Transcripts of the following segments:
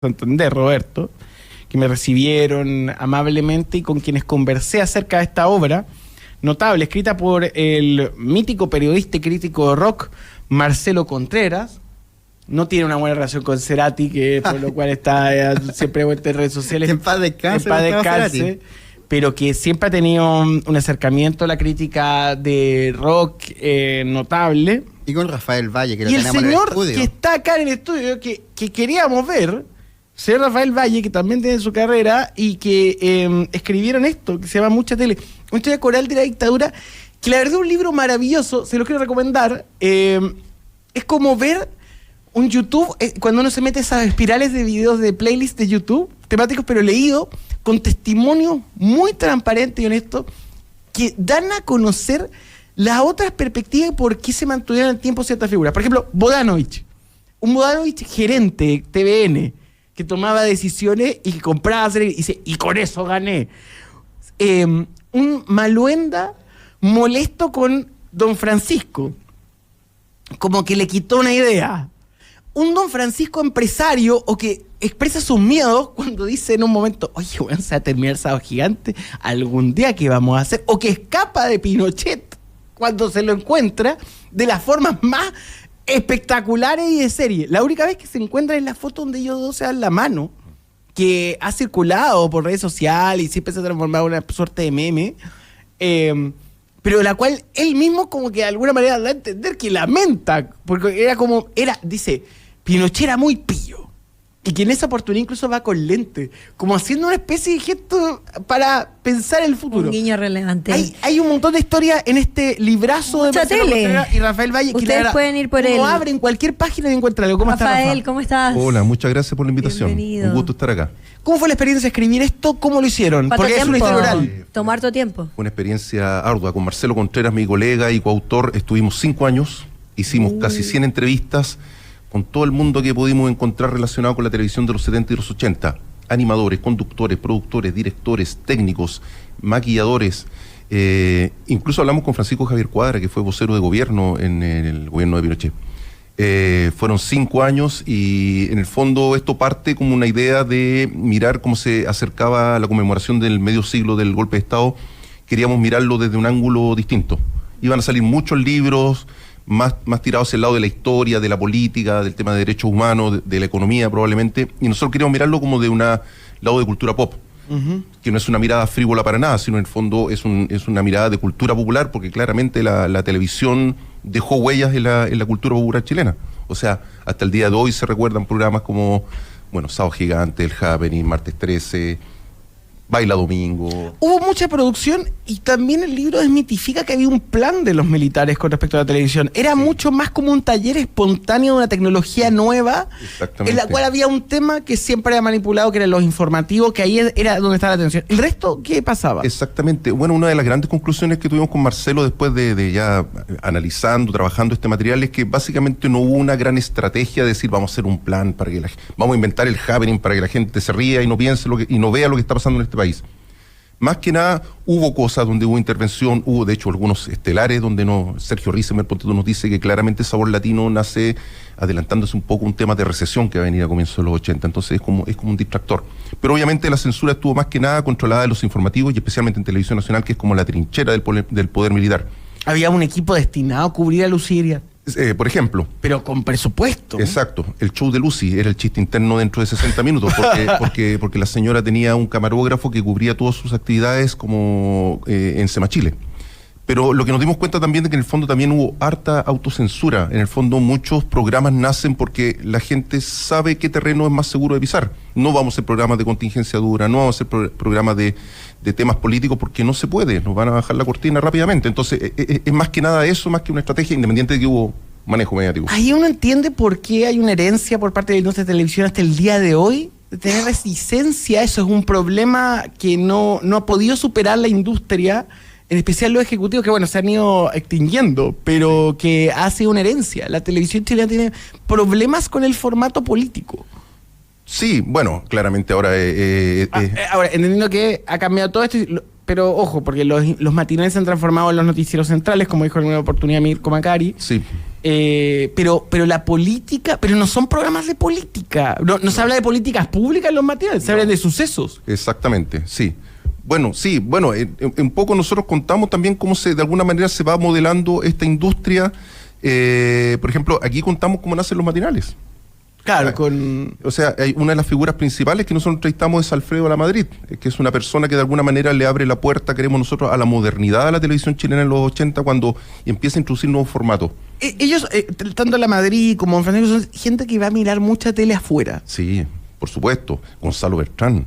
Santander, Roberto, que me recibieron amablemente y con quienes conversé acerca de esta obra notable, escrita por el mítico periodista y crítico de rock Marcelo Contreras. No tiene una buena relación con Cerati, que por lo cual está siempre en redes sociales. En paz descanse, pero que siempre ha tenido un acercamiento a la crítica de rock notable. Y con Rafael Valle, que lo y el tenemos en el señor estudio. que está acá en el estudio, que queríamos ver, señor Rafael Valle, que también tiene su carrera y que escribieron esto, que se llama Mucha Tele, una historia coral de la dictadura, que la verdad es un libro maravilloso, se lo quiero recomendar. Es como ver un YouTube, cuando uno se mete esas espirales de videos de playlist de YouTube, temáticos pero leído, con testimonios muy transparentes y honestos, que dan a conocer las otras perspectivas de por qué se mantuvieron en el tiempo ciertas figuras. Por ejemplo, Bodanovich, un Bodanovich gerente de TVN, que tomaba decisiones y que compraba series, y dice, y con eso gané. Un Maluenda molesto con Don Francisco, como que le quitó una idea. Un Don Francisco empresario, o que expresa sus miedos cuando dice en un momento, oye, bueno, se va a terminar el Sábado Gigante, algún día ¿qué vamos a hacer? O que escapa de Pinochet cuando se lo encuentra de las formas más espectaculares y de serie. La única vez que se encuentra es la foto donde ellos dos se dan la mano, que ha circulado por redes sociales y siempre se ha transformado en una suerte de meme, pero la cual él mismo como que de alguna manera da a entender que lamenta, porque dice, Pinochet era muy pillo, y que en esa oportunidad incluso va con lente, como haciendo una especie de gesto para pensar el futuro. Un guiño relevante. Hay un montón de historias en este librazo Mucha de Marcelo tele. Contreras y Rafael Valle. Ustedes pueden ir por él. Abren cualquier página y encuentran algo. ¿Cómo estás, Rafael, Rafa? ¿cómo estás? Hola, muchas gracias por la invitación. Bienvenido. Un gusto estar acá. ¿Cómo fue la experiencia de escribir esto? ¿Cómo lo hicieron? ¿Cuánto Porque es una tiempo? historia oral. Tomar tu tiempo. Fue una experiencia ardua. Con Marcelo Contreras, mi colega y coautor, estuvimos 5 años, hicimos casi 100 entrevistas con todo el mundo que pudimos encontrar relacionado con la televisión de los 70 y los 80. Animadores, conductores, productores, directores, técnicos, maquilladores. Incluso hablamos con Francisco Javier Cuadra, que fue vocero de gobierno en el gobierno de Pinochet. Fueron 5 años y en el fondo esto parte como una idea de mirar cómo se acercaba la conmemoración del medio siglo del golpe de Estado. Queríamos mirarlo desde un ángulo distinto. Iban a salir muchos libros más tirados hacia el lado de la historia, de la política, del tema de derechos humanos, de la economía probablemente, y nosotros queríamos mirarlo como de un lado de cultura pop, que no es una mirada frívola para nada, sino en el fondo es una mirada de cultura popular, porque claramente la televisión dejó huellas en la cultura popular chilena. O sea, hasta el día de hoy se recuerdan programas como, bueno, Sábado Gigante, El Happening, Martes 13, Baila Domingo. Hubo mucha producción y también el libro desmitifica que había un plan de los militares con respecto a la televisión. Era mucho más como un taller espontáneo de una tecnología nueva, en la cual había un tema que siempre era manipulado, que eran los informativos, que ahí era donde estaba la atención. ¿El resto qué pasaba? Exactamente. Bueno, una de las grandes conclusiones que tuvimos con Marcelo después de ya analizando, trabajando este material, es que básicamente no hubo una gran estrategia de decir vamos a hacer un plan para que vamos a inventar el happening para que la gente se ría y no piense y no vea lo que está pasando en este país. Más que nada, hubo cosas donde hubo intervención, hubo de hecho algunos estelares donde Sergio Risemer nos dice que claramente Sabor Latino nace adelantándose un poco un tema de recesión que va a venir a comienzos de los 80, entonces es como un distractor. Pero obviamente la censura estuvo más que nada controlada de los informativos y especialmente en Televisión Nacional, que es como la trinchera del poder militar. Había un equipo destinado a cubrir a Luciria. Por ejemplo. Pero con presupuesto. Exacto. El show de Lucy era el chiste interno dentro de 60 minutos, porque la señora tenía un camarógrafo que cubría todas sus actividades como en Sema Chile. Pero lo que nos dimos cuenta también de que en el fondo también hubo harta autocensura. En el fondo muchos programas nacen porque la gente sabe qué terreno es más seguro de pisar. No vamos a hacer programas de contingencia dura, no vamos a hacer programas de temas políticos porque no se puede, nos van a bajar la cortina rápidamente. Entonces es más que nada eso, más que una estrategia independiente de que hubo manejo mediático. Ahí uno entiende por qué hay una herencia por parte de la industria de televisión hasta el día de hoy, de tener resistencia. Eso es un problema que no ha podido superar la industria, en especial los ejecutivos que, bueno, se han ido extinguiendo, pero que ha sido una herencia. La televisión chilena tiene problemas con el formato político. Sí, bueno, claramente ahora... Ahora, entendiendo que ha cambiado todo esto, pero ojo, porque los matinales se han transformado en los noticieros centrales, como dijo en una oportunidad Mirko Macari. Sí. pero la política, pero no son programas de política. No se habla de políticas públicas en los matinales, se habla de sucesos. Exactamente, sí. Bueno, un poco nosotros contamos también cómo de alguna manera se va modelando esta industria. Por ejemplo, aquí contamos cómo nacen los matinales. Claro, O sea, hay una de las figuras principales que nosotros entrevistamos es Alfredo Lamadrid, que es una persona que de alguna manera le abre la puerta, queremos nosotros, a la modernidad de la televisión chilena en los 80 cuando empieza a introducir nuevos formatos. Ellos, tanto Lamadrid como Don Francisco, son gente que va a mirar mucha tele afuera. Sí, por supuesto. Gonzalo Bertrán.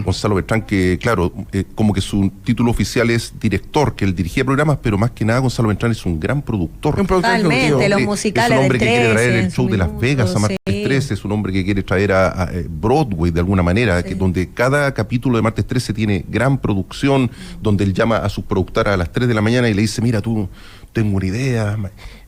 Gonzalo Bertrán, que claro, como que su título oficial es director, que él dirigía programas, pero más que nada Gonzalo Bertrán es un gran productor. Totalmente, los musicales es un hombre del que quiere traer el 13, show de Las Vegas a Martes 13, es un hombre que quiere traer a Broadway de alguna manera, donde cada capítulo de Martes 13 tiene gran producción, donde él llama a sus productoras a las 3 de la mañana y le dice, mira, tengo una idea,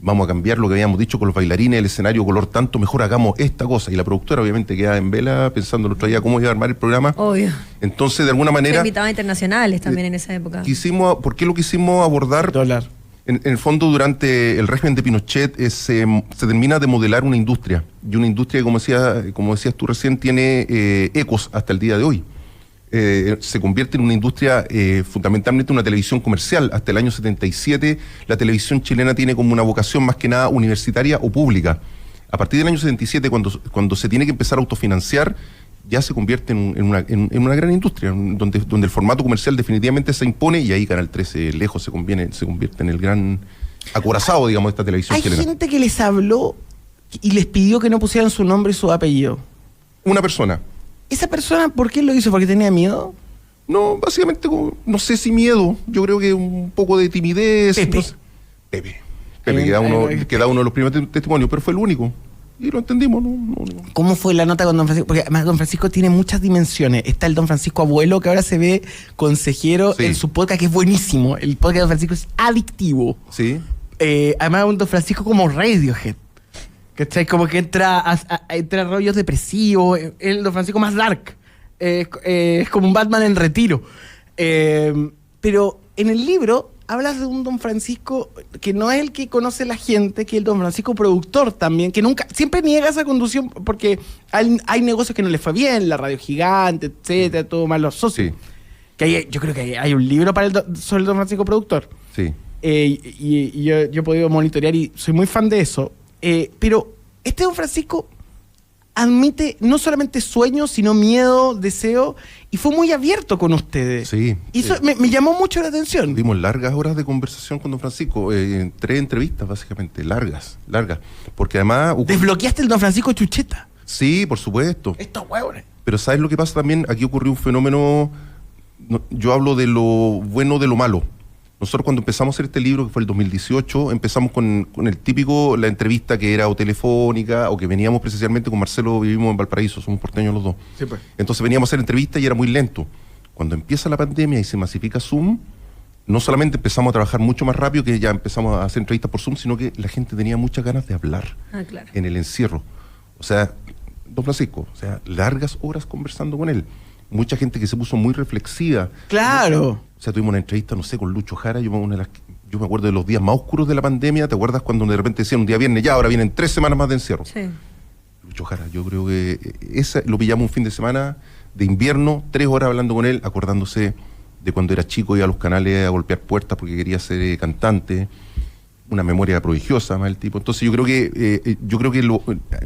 vamos a cambiar lo que habíamos dicho con los bailarines, el escenario color tanto, mejor hagamos esta cosa. Y la productora obviamente queda en vela pensando el otro día cómo iba a armar el programa. Obvio. Entonces, de alguna manera... Invitados internacionales también en esa época. ¿Por qué lo quisimos abordar? En el fondo, durante el régimen de Pinochet se termina de modelar una industria. Y una industria que, como decías tú recién, tiene ecos hasta el día de hoy. Se convierte en una industria fundamentalmente una televisión comercial. Hasta el año 77 la televisión chilena tiene como una vocación más que nada universitaria o pública. A partir del año 77, cuando se tiene que empezar a autofinanciar, ya se convierte en una gran industria, donde el formato comercial definitivamente se impone, y ahí Canal 13 lejos se convierte en el gran acorazado, digamos, de esta televisión chilena. Hay gente que les habló y les pidió que no pusieran su nombre y su apellido. Una persona. ¿Esa persona por qué lo hizo? ¿Porque tenía miedo? No, básicamente, no sé si miedo. Yo creo que un poco de timidez. Pepe. No sé. Pepe, que da uno de los primeros testimonios, pero fue el único. Y lo entendimos. No. ¿Cómo fue la nota con Don Francisco? Porque además Don Francisco tiene muchas dimensiones. Está el Don Francisco abuelo, que ahora se ve consejero en su podcast, que es buenísimo. El podcast de Don Francisco es adictivo. Sí. Además, un Don Francisco como Radiohead. ¿Cachai? Como que entra a rollos depresivos. El Don Francisco más dark. Es como un Batman en retiro. Pero en el libro hablas de un Don Francisco que no es el que conoce la gente, que es el Don Francisco productor también, que siempre niega esa conducción porque hay negocios que no le fue bien, la radio gigante, etcétera, todo mal los socios. Sí. Yo creo que hay un libro sobre el Don Francisco productor. Sí. Y yo he podido monitorear y soy muy fan de eso. Pero este Don Francisco admite no solamente sueños, sino miedo, deseo, y fue muy abierto con ustedes. Sí. Y eso me llamó mucho la atención. Dimos largas horas de conversación con Don Francisco, 3 entrevistas básicamente, largas, porque además... ¿Desbloqueaste el Don Francisco Chucheta? Sí, por supuesto. Estos huevones. Pero ¿sabes lo que pasa también? Aquí ocurrió un fenómeno, yo hablo de lo bueno, de lo malo. Nosotros cuando empezamos a hacer este libro, que fue el 2018, empezamos con el típico, la entrevista que era o telefónica, o que veníamos presencialmente con Marcelo, vivimos en Valparaíso, somos porteños los dos. Sí, pues. Entonces veníamos a hacer entrevistas y era muy lento. Cuando empieza la pandemia y se masifica Zoom, no solamente empezamos a trabajar mucho más rápido, que ya empezamos a hacer entrevistas por Zoom, sino que la gente tenía muchas ganas de hablar en el encierro. O sea, Don Francisco, largas horas conversando con él. Mucha gente que se puso muy reflexiva. Claro. O sea, tuvimos una entrevista, no sé, con Lucho Jara. Yo me acuerdo de los días más oscuros de la pandemia. ¿Te acuerdas cuando de repente decían un día viernes, ya, ahora vienen 3 semanas más de encierro? Sí. Lucho Jara, yo creo que lo pillamos un fin de semana de invierno, 3 horas hablando con él, acordándose de cuando era chico, iba a los canales a golpear puertas porque quería ser cantante. Una memoria prodigiosa, más el tipo. Entonces yo creo que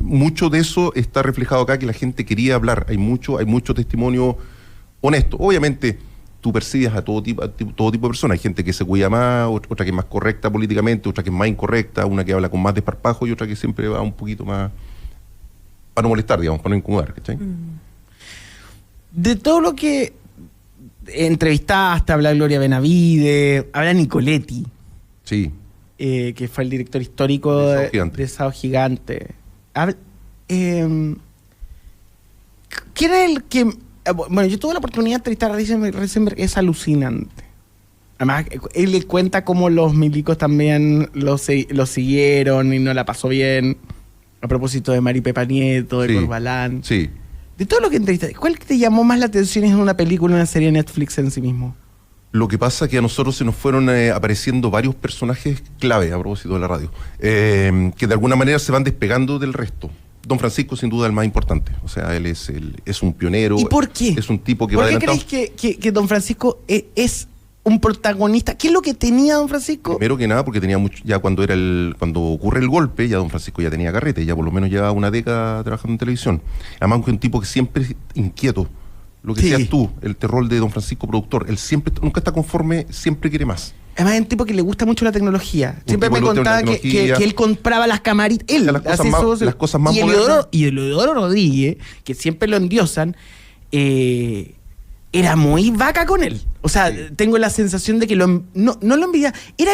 mucho de eso está reflejado acá, que la gente quería hablar. Hay mucho testimonio honesto. Obviamente, tú percibes a todo tipo de personas. Hay gente que se cuida más, otra que es más correcta políticamente, otra que es más incorrecta, una que habla con más desparpajo y otra que siempre va un poquito más para no molestar, digamos, para no incomodar, ¿cachai? De todo lo que entrevistaste, habla Gloria Benavide, habla Nicoletti. Sí. Que fue el director histórico de Sábado Gigante. ¿Quién es el que...? Bueno, yo tuve la oportunidad de entrevistar a Reisenberg, es alucinante. Además, él le cuenta cómo los milicos también lo siguieron y no la pasó bien. A propósito de Mari Pepa Nieto, de Corbalán. Sí. De todo lo que entrevistaste, ¿cuál te llamó más la atención en una película, una serie de Netflix en sí mismo? Lo que pasa es que a nosotros se nos fueron apareciendo varios personajes clave, a propósito de la radio, que de alguna manera se van despegando del resto. Don Francisco, sin duda, el más importante. O sea, él es un pionero. ¿Y por qué? Es un tipo que ¿Por va qué adelantado. creéis que Don Francisco es un protagonista? ¿Qué es lo que tenía Don Francisco? Primero que nada, porque tenía mucho, ya cuando ocurre el golpe, ya Don Francisco ya tenía carrete, ya por lo menos llevaba una década trabajando en televisión. Además, que un tipo que siempre es inquieto. Lo que decías tú, el terror de Don Francisco, productor, él siempre, nunca está conforme, siempre quiere más. Además, es un tipo que le gusta mucho la tecnología. Siempre me tipo que le gusta contaba la que tecnología. él compraba las camaritas. Él Las cosas hace más- eso. las cosas más y modernas. Eleodoro Rodríguez, que siempre lo endiosan, era muy vaca con él. O sea, Sí. tengo la sensación de que no lo envidia. Era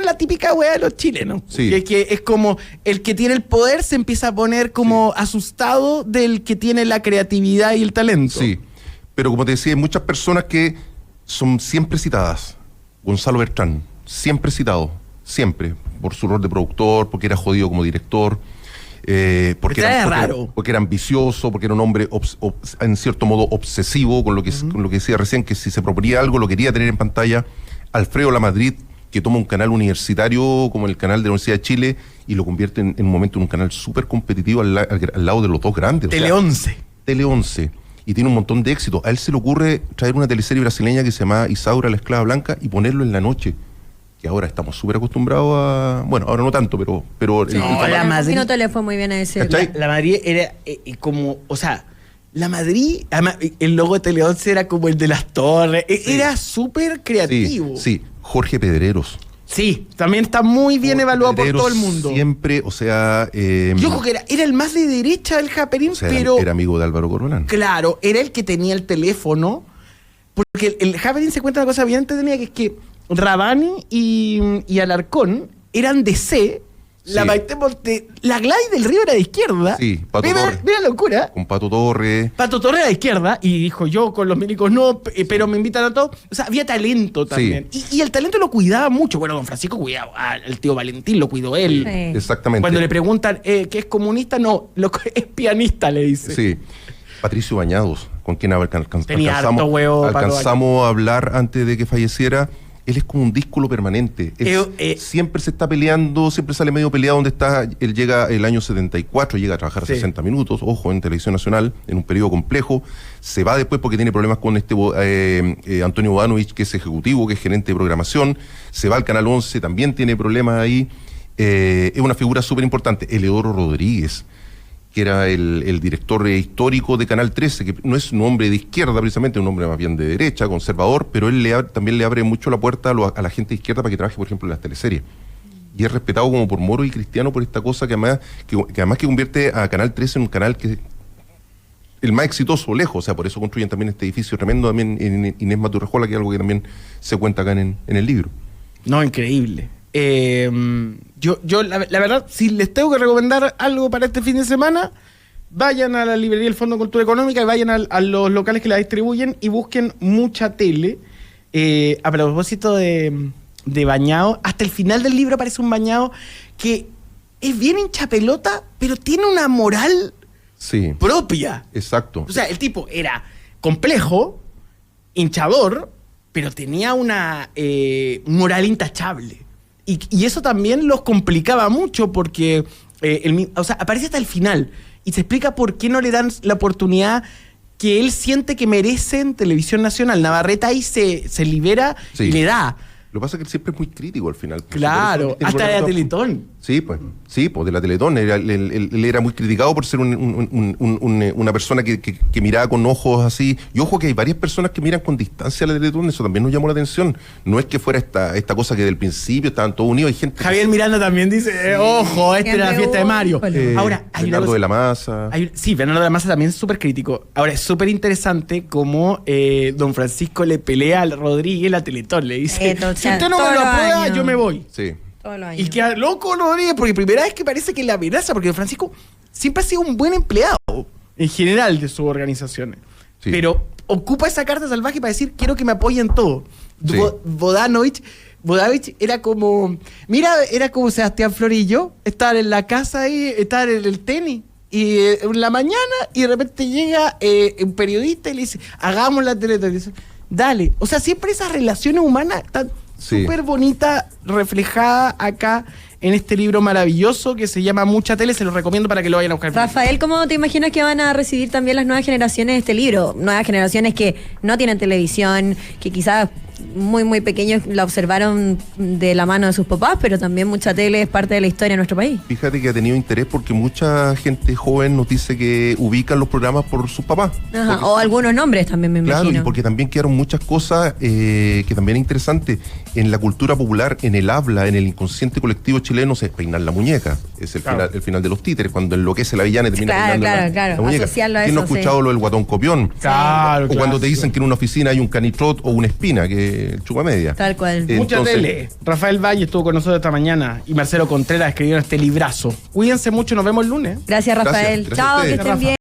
la típica wea de los chilenos. Sí. Que es como el que tiene el poder se empieza a poner como asustado del que tiene la creatividad y el talento. Sí, pero como te decía, hay muchas personas que son siempre citadas. Gonzalo Bertrán, siempre citado, siempre, por su rol de productor, porque era jodido como director, porque era ambicioso, porque era un hombre en cierto modo obsesivo con lo que decía recién, que si se proponía algo lo quería tener en pantalla. Alfredo Lamadrid, que toma un canal universitario como el canal de la Universidad de Chile y lo convierte en un momento en un canal súper competitivo al lado de los dos grandes. Tele 11. Tele 11, y tiene un montón de éxito. A él se le ocurre traer una teleserie brasileña que se llama Isaura la esclava blanca y ponerlo en la noche, que ahora estamos súper acostumbrados a... Bueno, ahora no tanto, pero... Sí, No, la Madrid- no te le fue muy bien a ese. ¿Cachai? La Madrid era como, o sea, la Madrid, además, el logo de Tele 11 era como el de las torres, era súper creativo. Sí, Jorge Pedreros. Sí, también está muy bien Jorge evaluado por Pedreros todo el mundo. Siempre, o sea... Yo creo que era el más de derecha del Japerín, o sea, pero era amigo de Álvaro Corbalán. claro, era el que tenía el teléfono, porque el Japerín se cuenta una cosa bien entretenida, que es que Rabani y Alarcón eran de C. La Sí. Maite Monte, la Gladys del Río era de izquierda. Sí, Pato mira, Torres. mira la locura. Con Pato Torres. Pato Torres era de izquierda y dijo yo con los milicos no, pero me invitan a todos. O sea, había talento también. Y el talento lo cuidaba mucho. Bueno, don Francisco cuidaba al tío Valentín, lo cuidó él. Sí. Exactamente. Cuando le preguntan que es comunista, no, es pianista, le dice. Sí. Patricio Bañados, con quien Tenía harto huevo, alcanzamos a hablar antes de que falleciera. Él es como un díscolo permanente. Él siempre se está peleando, siempre sale medio peleado donde está. Él llega el año 74, llega a trabajar Sí. 60 minutos, ojo, en Televisión Nacional, en un periodo complejo. Se va después porque tiene problemas con Antonio Bodanovich, que es ejecutivo, que es gerente de programación. Se va al Canal 11, también tiene problemas ahí. Es una figura súper importante. Eleodoro Rodríguez, que era el director histórico de Canal 13, que no es un hombre de izquierda precisamente, un hombre más bien de derecha, conservador, pero él también le abre mucho la puerta a la gente de izquierda para que trabaje, por ejemplo, en las teleseries. Y es respetado como por moro y cristiano por esta cosa que además que convierte a Canal 13 en un canal que el más exitoso lejos, o sea, por eso construyen también este edificio tremendo también en Inés Maturrejola, que es algo que también se cuenta acá en el libro. No, increíble. Yo la verdad, si les tengo que recomendar algo para este fin de semana, vayan a la librería del Fondo de Cultura Económica y vayan a los locales que la distribuyen y busquen mucha tele. A propósito de Bañado, hasta el final del libro aparece un Bañado que es bien hincha pelota, pero tiene una moral Sí, propia. exacto. O sea, el tipo era complejo, hinchador, pero tenía una moral intachable. Y eso también los complicaba mucho porque o sea, aparece hasta el final y se explica por qué no le dan la oportunidad que él siente que merece en Televisión Nacional. Navarrete ahí se libera Sí. y le da. Lo que pasa es que él siempre es muy crítico al final. Claro, hasta de la Teletón. Sí, pues de la Teletón. Él era muy criticado por ser una persona que miraba con ojos así. Y ojo que hay varias personas que miran con distancia a la Teletón, eso también nos llamó la atención. No es que fuera esta cosa que del principio estaban todos unidos. Hay gente. Javier Miranda también dice, ojo, esta era la fiesta de Mario. Ahora, hay una Bernardo cosa- de la Maza. Sí, Bernardo de la Maza también es súper crítico. Ahora, es súper interesante cómo don Francisco le pelea al Rodríguez la Teletón. Le dice, si usted no me todos lo los aprueba, años. yo me voy. Sí. Todos los Y años. queda loco Rodríguez, porque primera vez que parece que la amenaza, porque don Francisco siempre ha sido un buen empleado, en general, de sus organizaciones. Sí. Pero ocupa esa carta salvaje para decir, quiero que me apoyen todo. Sí. Bodanovich era como, era como Sebastián Florillo, estar en la casa ahí, estar en el tenis, y en la mañana, y de repente llega un periodista y le dice, hagamos la Teletón. Y dice, dale. O sea, siempre esas relaciones humanas están Sí. súper bonitas, reflejadas acá en este libro maravilloso que se llama Mucha Tele. Se los recomiendo para que lo vayan a buscar. Rafael, ¿cómo te imaginas que van a recibir también las nuevas generaciones este libro? Nuevas generaciones que no tienen televisión, que quizás muy, muy pequeños la observaron de la mano de sus papás, pero también Mucha Tele es parte de la historia de nuestro país. Fíjate que ha tenido interés porque mucha gente joven nos dice que ubican los programas por sus papás. Ajá, o algunos nombres también, me Claro, imagino. y porque también quedaron muchas cosas que también es interesante en la cultura popular, en el habla, en el inconsciente colectivo chileno, es peinar la muñeca. Es el final de los títeres, cuando enloquece la villana y termina peinando la muñeca. Asociarlo a ¿Quién no ha eso, escuchado lo del guatón copión? Claro, O cuando te clásico. dicen que en una oficina hay un canitrot o una espina, que es chupa media. Tal cual. Mucha Entonces, Tele. Rafael Valle estuvo con nosotros esta mañana y Marcelo Contreras escribieron este librazo. Cuídense mucho, nos vemos el lunes. Gracias, Rafael. Gracias a Chao, que ustedes. estén bien.